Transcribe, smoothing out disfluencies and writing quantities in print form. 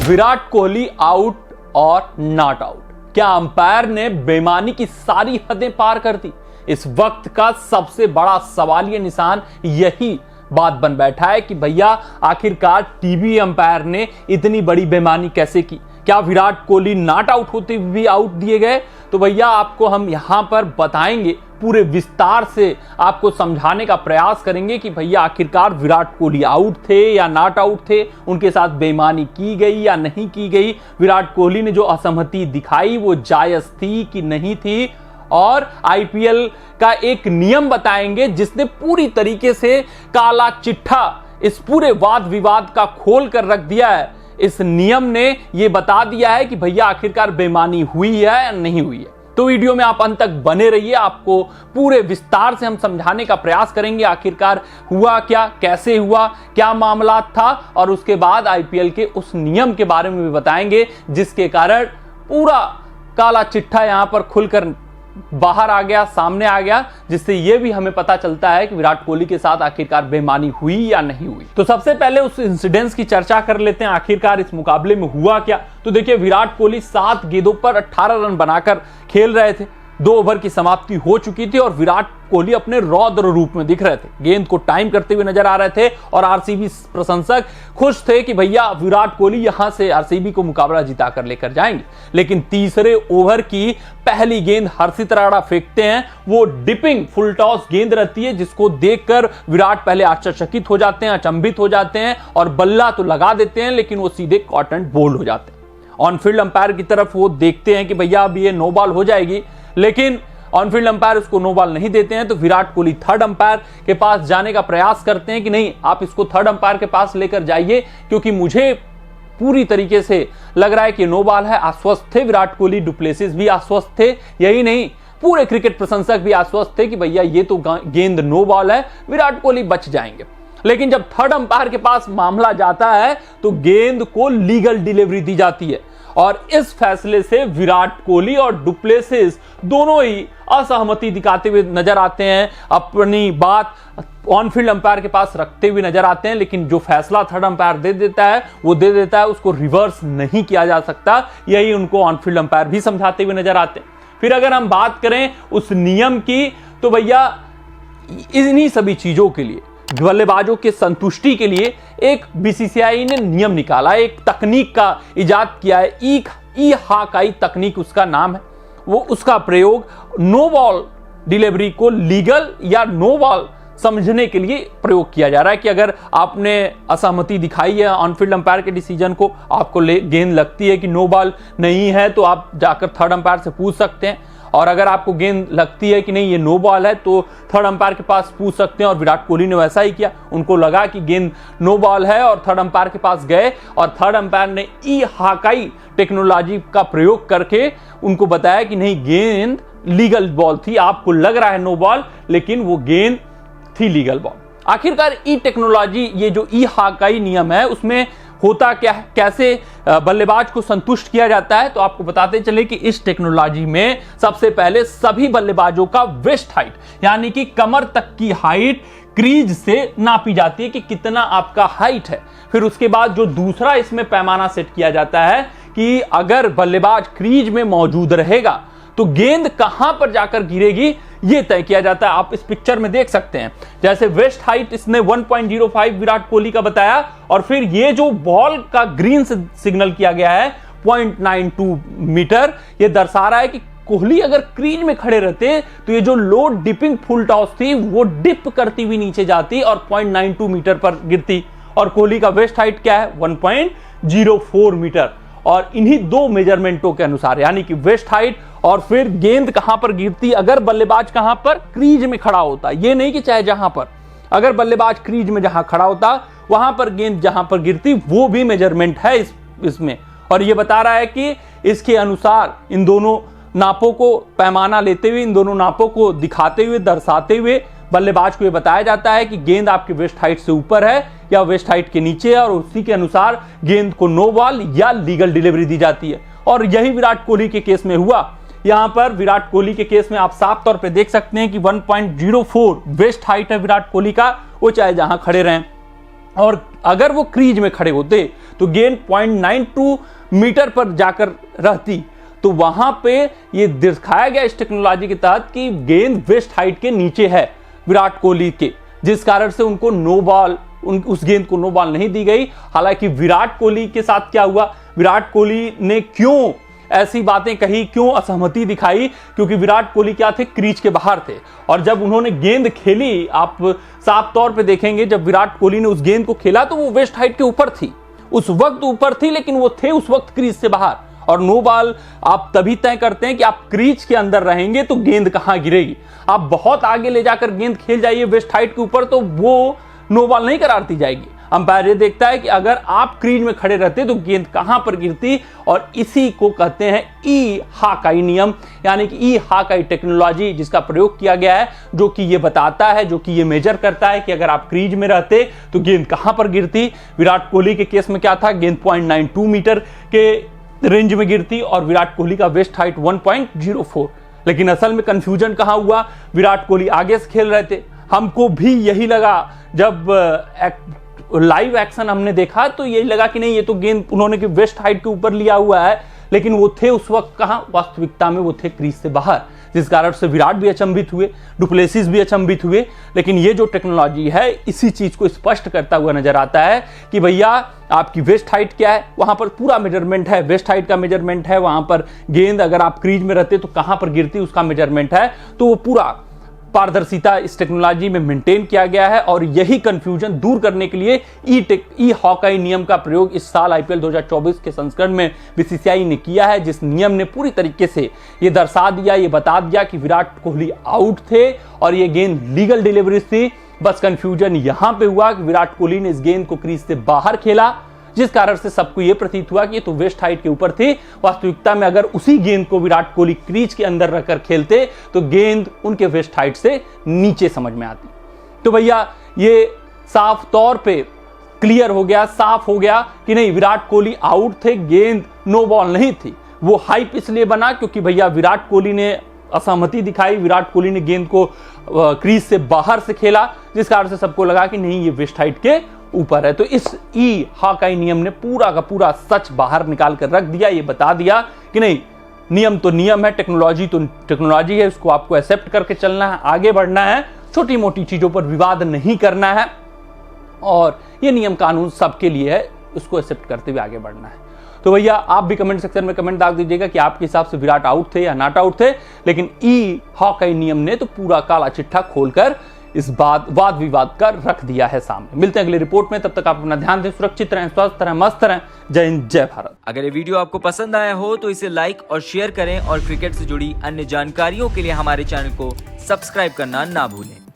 Virat Kohli out और not out? क्या umpire ने बेईमानी की सारी हदें पार कर दी? इस वक्त का सबसे बड़ा सवालिया निशान यही बात बन बैठा है कि भैया आखिरकार टीवी अंपायर ने इतनी बड़ी बेईमानी कैसे की? क्या विराट कोहली नॉट आउट होते हुए भी आउट दिए गए? तो भैया आपको हम यहां पर बताएंगे, पूरे विस्तार से आपको समझाने का प्रयास करेंगे कि भैया आखिरकार विराट कोहली आउट थे या नॉट आउट थे, उनके साथ बेईमानी की गई या नहीं की गई, विराट कोहली ने जो असहमति दिखाई वो जायज थी कि नहीं थी, और आईपीएल का एक नियम बताएंगे जिसने पूरी तरीके से काला चिट्ठा इस पूरे वाद विवाद का खोल कर रख दिया है। इस नियम ने यह बता दिया है कि भैया आखिरकार बेईमानी हुई है या नहीं हुई है। तो वीडियो में आप अंत तक बने रहिए, आपको पूरे विस्तार से हम समझाने का प्रयास करेंगे आखिरकार हुआ क्या, कैसे हुआ, क्या मामला था, और उसके बाद आईपीएल के उस नियम के बारे में भी बताएंगे जिसके कारण पूरा काला चिट्ठा यहां पर खुलकर बाहर आ गया, सामने आ गया, जिससे यह भी हमें पता चलता है कि विराट कोहली के साथ आखिरकार बेईमानी हुई या नहीं हुई। तो सबसे पहले उस इंसिडेंस की चर्चा कर लेते हैं, आखिरकार इस मुकाबले में हुआ क्या। तो देखिए, विराट कोहली 7 गेंदों पर 18 रन बनाकर खेल रहे थे। 2 ओवर की समाप्ति हो चुकी थी और विराट कोहली अपने रौद्र रूप में दिख रहे थे, गेंद को टाइम करते हुए नजर आ रहे थे, और आरसीबी प्रशंसक खुश थे कि भैया विराट कोहली यहां से आरसीबी को मुकाबला जिताकर लेकर जाएंगे। लेकिन तीसरे ओवर की पहली गेंद हर्षित राणा फेंकते हैं, वो डिपिंग फुल टॉस गेंद रहती है जिसको देखकर विराट पहले आश्चर्यचकित हो जाते हैं, अचंभित हो जाते हैं, और बल्ला तो लगा देते हैं लेकिन वो सीधे कॉट एंड बोल्ड हो जाते हैं। ऑन फील्ड अंपायर की तरफ वो देखते हैं कि भैया अब ये नो बॉल हो जाएगी, लेकिन ऑनफील्ड अंपायर उसको नो बॉल नहीं देते हैं। तो विराट कोहली थर्ड अंपायर के पास जाने का प्रयास करते हैं कि नहीं, आप इसको थर्ड अंपायर के पास लेकर जाइए, क्योंकि मुझे पूरी तरीके से लग रहा है कि नो बॉल है। आश्वस्त थे विराट कोहली, डुप्लेसिस भी आश्वस्त थे, यही नहीं पूरे क्रिकेट प्रशंसक भी आश्वस्त थे कि भैया ये तो गेंद नो बॉल है, विराट कोहली बच जाएंगे। लेकिन जब थर्ड अंपायर के पास मामला जाता है तो गेंद को लीगल डिलीवरी दी जाती है, और इस फैसले से विराट कोहली और डुप्लेसिस दोनों ही असहमति दिखाते हुए नजर आते हैं, अपनी बात ऑन फील्ड अंपायर के पास रखते हुए नजर आते हैं। लेकिन जो फैसला थर्ड अंपायर दे देता है वो दे देता है, उसको रिवर्स नहीं किया जा सकता, यही उनको ऑन फील्ड अंपायर भी समझाते हुए नजर आते हैं। फिर अगर हम बात करें उस नियम की, तो भैया इन्हीं सभी चीजों के लिए, बल्लेबाजों के संतुष्टि के लिए एक बीसीसीआई ने नियम निकाला, एक तकनीक का इजाद किया है, ई हाकाई तकनीक उसका नाम है। वो उसका प्रयोग नो बॉल डिलीवरी को लीगल या नो बॉल समझने के लिए प्रयोग किया जा रहा है कि अगर आपने असहमति दिखाई है ऑनफील्ड अंपायर के डिसीजन को, आपको गेंद लगती है कि नो बॉल नहीं है, तो आप जाकर थर्ड अंपायर से पूछ सकते हैं, और अगर आपको गेंद लगती है कि नहीं ये नो बॉल है तो थर्ड अंपायर के पास पूछ सकते हैं। और विराट कोहली ने वैसा ही किया, उनको लगा कि गेंद नो बॉल है और थर्ड अंपायर के पास गए, और थर्ड अंपायर ने ई हाकाई टेक्नोलॉजी का प्रयोग करके उनको बताया कि नहीं, गेंद लीगल बॉल थी, आपको लग रहा है नो बॉल लेकिन वो गेंद थी लीगल बॉल। आखिरकार ई टेक्नोलॉजी, ये जो ई हाकाई नियम है, उसमें होता क्या है, कैसे बल्लेबाज को संतुष्ट किया जाता है, तो आपको बताते चले कि इस टेक्नोलॉजी में सबसे पहले सभी बल्लेबाजों का वेस्ट हाइट, यानी कि कमर तक की हाइट क्रीज से नापी जाती है कि कितना आपका हाइट है। फिर उसके बाद जो दूसरा इसमें पैमाना सेट किया जाता है कि अगर बल्लेबाज क्रीज में मौजूद रहेगा तो गेंद कहां पर जाकर गिरेगी यह तय किया जाता है। आप इस पिक्चर में देख सकते हैं, जैसे वेस्ट हाइट इसने 1.05 विराट कोहली का बताया, और फिर ये जो बॉल का ग्रीन से सिग्नल किया गया है 0.92 मीटर, यह दर्शा रहा है कि कोहली अगर क्रीज में खड़े रहते तो ये जो लो डिपिंग फुल टॉस थी वो डिप करती हुई नीचे जाती और 0.92 मीटर पर गिरती, और कोहली का वेस्ट हाइट क्या है 1.04 मीटर। और इन्हीं दो मेजरमेंटों के अनुसार, यानी कि वेस्ट हाइट और फिर गेंद कहां पर गिरती, अगर बल्लेबाज कहां पर क्रीज में खड़ा होता, ये नहीं कि चाहे जहां पर, अगर बल्लेबाज क्रीज में जहां खड़ा होता वहां पर गेंद जहां पर गिरती, वो भी मेजरमेंट है इसमें। और ये बता रहा है कि इसके अनुसार इन दोनों नापों को पैमाना लेते हुए, इन दोनों नापों को दिखाते हुए, दर्शाते हुए बल्लेबाज को यह बताया जाता है कि गेंद आपके वेस्ट हाइट से ऊपर है या वेस्ट हाइट के नीचे है, और उसी के अनुसार गेंद को नो बॉल या लीगल डिलीवरी दी जाती है। और यही विराट कोहली के केस में हुआ। यहां पर विराट कोहली के केस में आप साफ तौर पे देख सकते हैं कि 1.04 वेस्ट हाइट है विराट कोहली का, वो चाहे जहां खड़े रहें। और अगर वो क्रीज में खड़े होते तो गेंद 0.92 मीटर पर जाकर रहती, तो वहां पे ये दिखाया गया इस टेक्नोलॉजी के तहत कि गेंद वेस्ट हाइट के नीचे है विराट कोहली के, जिस कारण से उनको नो बॉल, उस गेंद को नो बॉल नहीं दी गई। हालांकि विराट कोहली के साथ क्या हुआ, विराट कोहली ने क्यों ऐसी बातें कही, क्यों असहमति दिखाई, क्योंकि विराट कोहली क्या थे, क्रीज के बाहर थे। और जब उन्होंने गेंद खेली, आप साफ तौर पे देखेंगे, जब विराट कोहली ने उस गेंद को खेला तो वो वेस्ट हाइट के ऊपर थी, उस वक्त ऊपर थी, लेकिन वो थे उस वक्त क्रीज से बाहर। और नो बॉल आप तभी तय करते हैं कि आप क्रीज के अंदर रहेंगे तो गेंद कहां गिरेगी। आप बहुत आगे ले जाकर गेंद खेल जाइए वेस्ट हाइट के ऊपर तो वो नो बॉल नहीं करार दी जाएगी। अंपायर ये देखता है कि अगर आप क्रीज में खड़े रहते तो गेंद कहां पर गिरती, और इसी को कहते हैं ई हाकाई नियम, यानी कि ई हाकाई टेक्नोलॉजी, जिसका प्रयोग किया गया है, जो कि ये बताता है, जो कि ये मेजर करता है कि अगर आप क्रीज में रहते तो गेंद कहां पर गिरती। विराट कोहली के केस में क्या था, गेंद 0.92 मीटर के रेंज में गिरती और विराट कोहली का वेस्ट हाइट 1.04। लेकिन असल में कंफ्यूजन कहां हुआ, विराट कोहली आगे से खेल रहे थे। हमको भी यही लगा, जब लाइव एक्शन हमने देखा तो यही लगा कि नहीं, ये तो गेंद उन्होंने वेस्ट हाइट के ऊपर लिया हुआ है, लेकिन वो थे उस वक्त कहां, वास्तविकता में वो थे क्रीज से बाहर, जिस कारण से विराट भी अचंभित हुए, डुप्लेसिस भी अचंभित हुए। लेकिन ये जो टेक्नोलॉजी है इसी चीज को स्पष्ट करता हुआ नजर आता है कि भैया आपकी वेस्ट हाइट क्या है, वहां पर पूरा मेजरमेंट है, वेस्ट हाइट का मेजरमेंट है, वहां पर गेंद अगर आप क्रीज में रहते तो कहां पर गिरती उसका मेजरमेंट है। तो वो पूरा पारदर्शिता इस टेक्नोलॉजी में मेंटेन किया गया है, और यही कंफ्यूजन दूर करने के लिए ई हॉकाई नियम का प्रयोग इस साल आईपीएल 2024 के संस्करण में बीसीसीआई ने किया है, जिस नियम ने पूरी तरीके से ये दर्शा दिया, ये बता दिया कि विराट कोहली आउट थे और ये गेंद लीगल डिलीवरी थी। बस कंफ्यूजन यहां पे हुआ कि विराट कोहली ने इस गेंद को क्रीज से बाहर खेला, जिस कारण से सबको यह प्रतीत हुआ कि ये तो वेस्ट हाइट के ऊपर थी। वास्तविकता में अगर उसी गेंद को विराट कोहली क्रीज के अंदर रखकर खेलते तो गेंद उनके वेस्ट हाइट से नीचे समझ में आती। तो भैया ये साफ तौर पे क्लियर हो गया, साफ हो गया कि नहीं, विराट कोहली आउट थे, गेंद नो बॉल नहीं थी। वो हाइप इसलिए बना क्योंकि भैया विराट कोहली ने असहमति दिखाई, विराट कोहली ने गेंद को क्रीज से बाहर से खेला, जिस कारण से सबको लगा कि नहीं, ये वेस्ट हाइट के ऊपर है। तो इस ई हॉकाई नियम ने पूरा का पूरा सच बाहर निकाल कर रख दिया, ये बता दिया कि नहीं, नियम तो नियम है, टेक्नोलॉजी तो टेक्नोलॉजी है, उसको आपको एक्सेप्ट करके चलना है, आगे बढ़ना है, छोटी मोटी चीजों पर विवाद नहीं करना है, और ये नियम कानून सबके लिए है, उसको एक्सेप्ट करते हुए आगे बढ़ना है। तो भैया आप भी कमेंट सेक्शन में कमेंट डाल दीजिएगा कि आपके हिसाब से विराट आउट थे या नॉट आउट थे। लेकिन ई हॉकाई नियम ने तो पूरा काला चिट्ठा खोलकर इस वाद विवाद का रख दिया है सामने। मिलते हैं अगली रिपोर्ट में, तब तक आप अपना ध्यान दें, सुरक्षित रहें, स्वस्थ रहें, मस्त रहें। जय हिंद, जय भारत। अगर ये वीडियो आपको पसंद आया हो तो इसे लाइक और शेयर करें, और क्रिकेट से जुड़ी अन्य जानकारियों के लिए हमारे चैनल को सब्सक्राइब करना ना भूलें।